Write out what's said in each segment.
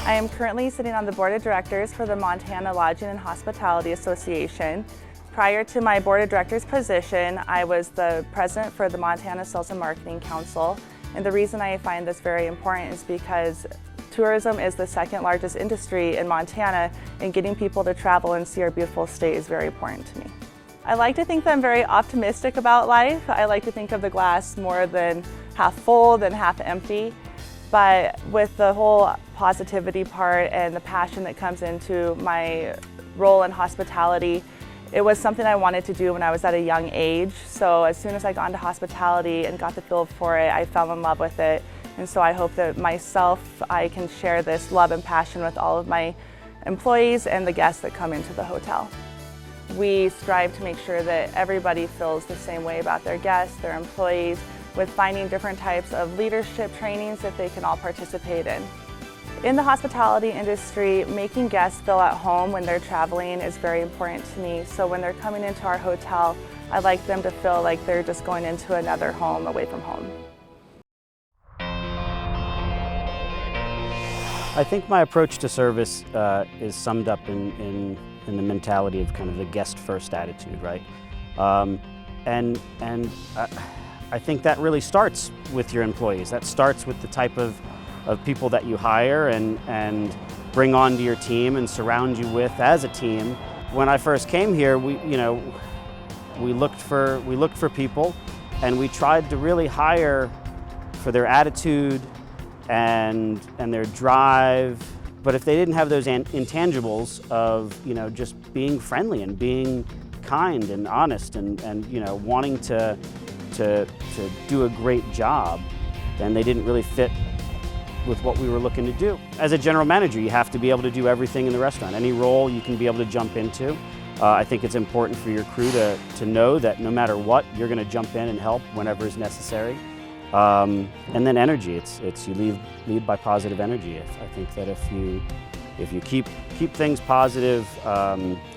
I am currently sitting on the board of directors for the Montana Lodging and Hospitality Association. Prior to my board of directors position, I was the president for the Montana Sales and Marketing Council. And the reason I find this very important is because tourism is the second largest industry in Montana, and getting people to travel and see our beautiful state is very important to me. I like to think that I'm very optimistic about life. I like to think of the glass more than half full than half empty. But with the whole positivity part and the passion that comes into my role in hospitality, it was something I wanted to do when I was at a young age. So as soon as I got into hospitality and got the feel for it, I fell in love with it. And so I hope that I can share this love and passion with all of my employees and the guests that come into the hotel. We strive to make sure that everybody feels the same way about their guests, their employees, with finding different types of leadership trainings that they can all participate in. In the hospitality industry, making guests feel at home when they're traveling is very important to me. So when they're coming into our hotel, I like them to feel like they're just going into another home away from home. I think my approach to service is summed up in the mentality of kind of the guest-first attitude, right? And I think that really starts with your employees. That starts with the type of people that you hire and bring onto your team and surround you with as a team. When I first came here, we looked for people, and we tried to really hire for their attitude and their drive. But if they didn't have those intangibles of just being friendly and being kind and honest and wanting to do a great job, then they didn't really fit with what we were looking to do. As a general manager, you have to be able to do everything in the restaurant. Any role you can be able to jump into. I think it's important for your crew to know that no matter what, you're going to jump in and help whenever is necessary. And then energy. It's you lead by positive energy. I think that if you keep things positive,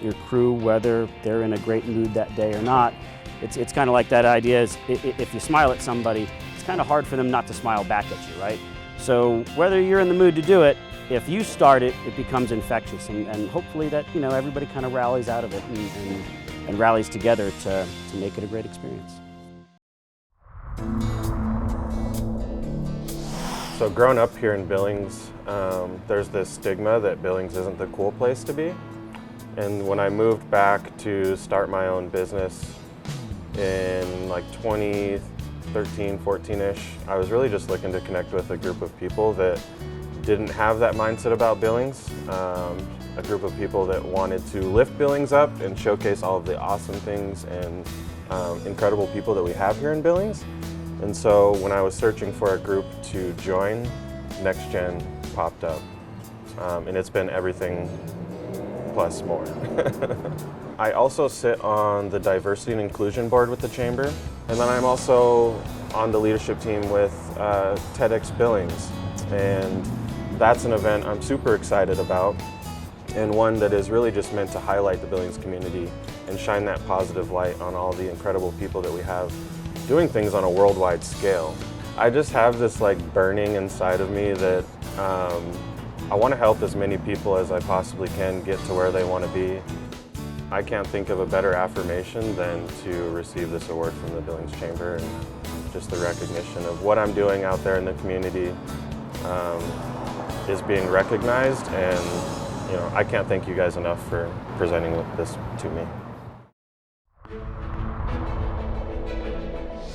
your crew, whether they're in a great mood that day or not, it's kind of like that idea is if you smile at somebody, it's kind of hard for them not to smile back at you, right? So whether you're in the mood to do it, if you start it, it becomes infectious, and hopefully that everybody kind of rallies out of it and rallies together to make it a great experience. So growing up here in Billings, there's this stigma that Billings isn't the cool place to be. And when I moved back to start my own business in like 2013, 14-ish, I was really just looking to connect with a group of people that didn't have that mindset about Billings. A group of people that wanted to lift Billings up and showcase all of the awesome things and incredible people that we have here in Billings. And so when I was searching for a group to join, Next Gen popped up. And it's been everything plus more. I also sit on the Diversity and Inclusion Board with the Chamber. And then I'm also on the leadership team with TEDx Billings. And that's an event I'm super excited about, and one that is really just meant to highlight the Billings community and shine that positive light on all the incredible people that we have doing things on a worldwide scale. I just have this burning inside of me that I want to help as many people as I possibly can get to where they want to be. I can't think of a better affirmation than to receive this award from the Billings Chamber, and just the recognition of what I'm doing out there in the community is being recognized, and I can't thank you guys enough for presenting this to me.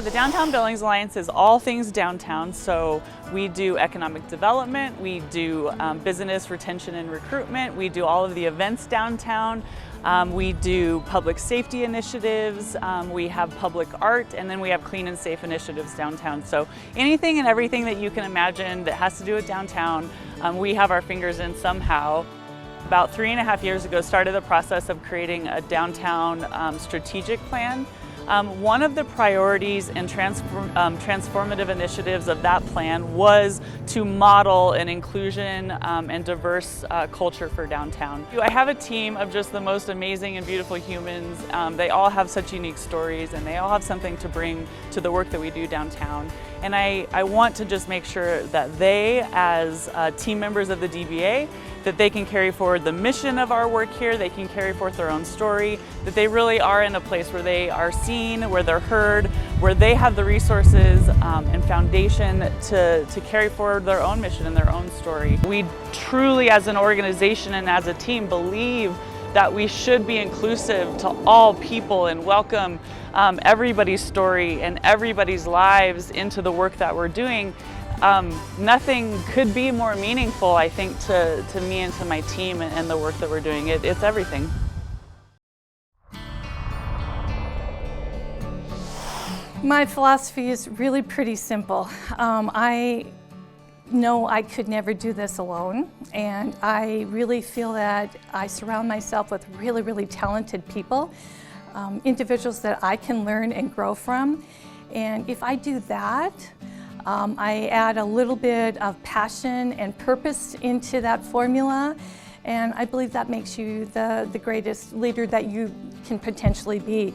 The Downtown Billings Alliance is all things downtown, so we do economic development, we do business retention and recruitment, we do all of the events downtown, we do public safety initiatives, we have public art, and then we have clean and safe initiatives downtown. So anything and everything that you can imagine that has to do with downtown, we have our fingers in somehow. About 3.5 years ago, started the process of creating a downtown strategic plan. One of the priorities and transformative initiatives of that plan was to model an inclusion and diverse culture for downtown. I have a team of just the most amazing and beautiful humans. They all have such unique stories and they all have something to bring to the work that we do downtown. And I want to just make sure that they, as team members of the DBA, that they can carry forward the mission of our work here, they can carry forth their own story, that they really are in a place where they are seen, where they're heard, where they have the resources and foundation to carry forward their own mission and their own story. We truly, as an organization and as a team, believe that we should be inclusive to all people and welcome everybody's story and everybody's lives into the work that we're doing. Nothing could be more meaningful, I think, to me and to my team and the work that we're doing. It's everything. My philosophy is really pretty simple. I know I could never do this alone, and I really feel that I surround myself with really, really talented people, individuals that I can learn and grow from. And if I do that, I add a little bit of passion and purpose into that formula, and I believe that makes you the greatest leader that you can potentially be.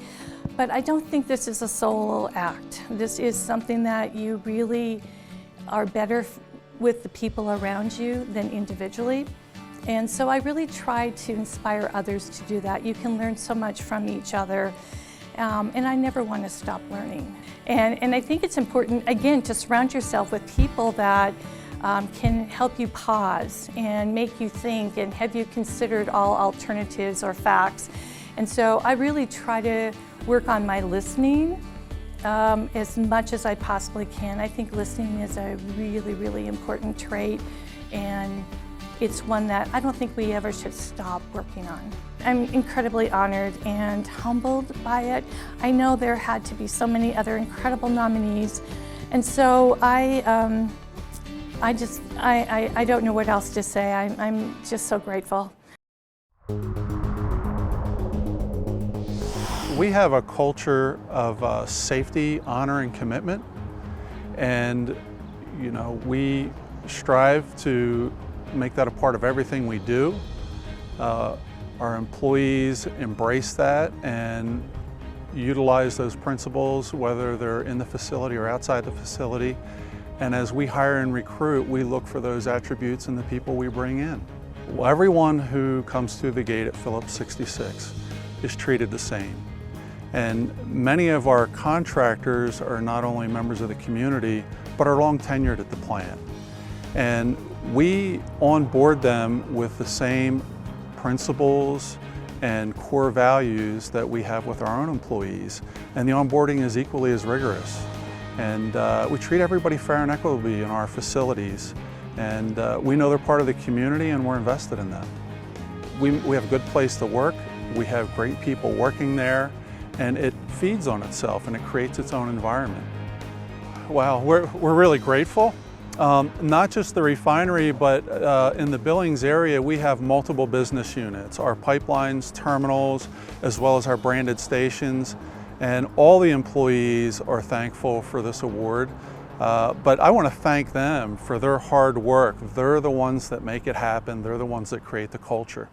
But I don't think this is a solo act. This is something that you really are better with the people around you than individually. And so I really try to inspire others to do that. You can learn so much from each other. And I never want to stop learning. And I think it's important, again, to surround yourself with people that can help you pause and make you think and have you considered all alternatives or facts. And so I really try to work on my listening as much as I possibly can. I think listening is a really, really important trait, and it's one that I don't think we ever should stop working on. I'm incredibly honored and humbled by it. I know there had to be so many other incredible nominees, and so I don't know what else to say. I'm just so grateful. We have a culture of safety, honor, and commitment, and we strive to make that a part of everything we do. Our employees embrace that and utilize those principles, whether they're in the facility or outside the facility. And as we hire and recruit, we look for those attributes in the people we bring in. Well, everyone who comes through the gate at Phillips 66 is treated the same. And many of our contractors are not only members of the community, but are long tenured at the plant. And we onboard them with the same principles and core values that we have with our own employees. And the onboarding is equally as rigorous. And we treat everybody fair and equitably in our facilities. And we know they're part of the community and we're invested in them. We have a good place to work. We have great people working there, and it feeds on itself and it creates its own environment. Wow, we're really grateful. Not just the refinery, but in the Billings area, we have multiple business units, our pipelines, terminals, as well as our branded stations. And all the employees are thankful for this award. But I want to thank them for their hard work. They're the ones that make it happen. They're the ones that create the culture.